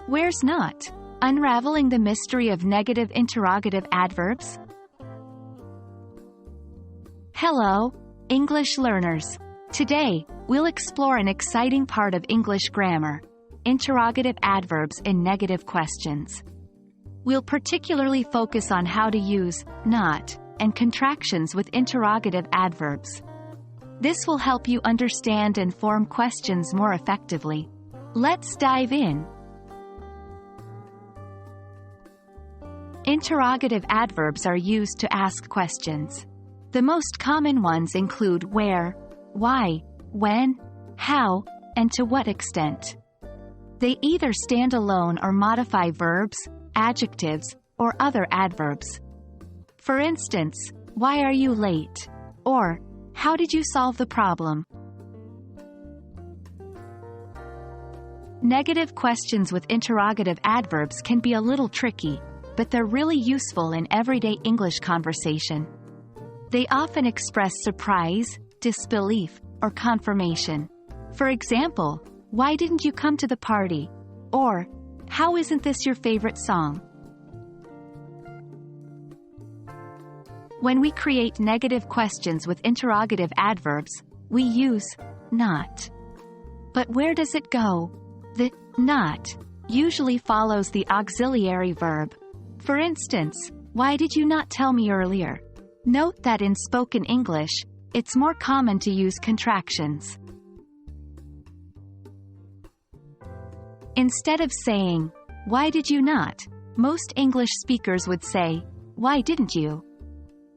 Where's not? Unraveling the mystery of negative interrogative adverbs? Hello, English learners. Today, we'll explore an exciting part of English grammar: interrogative adverbs in negative questions. We'll particularly focus on how to use not and contractions with interrogative adverbs. This will help you understand and form questions more effectively. Let's dive in. Interrogative adverbs are used to ask questions. The most common ones include where, why, when, how, and to what extent. They either stand alone or modify verbs, adjectives, or other adverbs. For instance, why are you late? Or, how did you solve the problem? Negative questions with interrogative adverbs can be a little tricky, but they're really useful in everyday English conversation. They often express surprise, disbelief, or confirmation. For example, why didn't you come to the party? Or, how isn't this your favorite song? When we create negative questions with interrogative adverbs, we use not. But where does it go? The not usually follows the auxiliary verb. For instance, why did you not tell me earlier? Note that in spoken English, it's more common to use contractions. Instead of saying, why did you not? Most English speakers would say, why didn't you?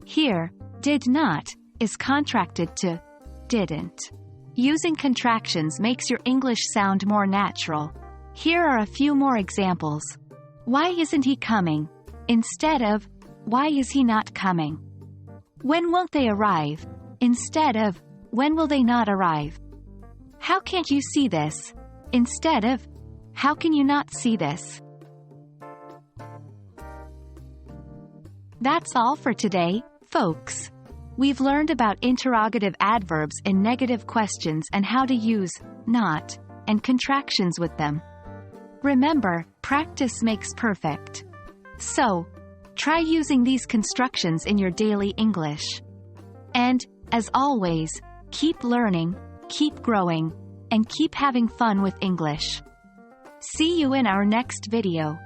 Here, did not is contracted to didn't. Using contractions makes your English sound more natural. Here are a few more examples. Why isn't he coming? Instead of, why is he not coming? When won't they arrive? Instead of, when will they not arrive? How can't you see this? Instead of, how can you not see this? That's all for today, folks. We've learned about interrogative adverbs in negative questions and how to use not and contractions with them. Remember, practice makes perfect. So, try using these constructions in your daily English. And, as always, keep learning, keep growing, and keep having fun with English. See you in our next video.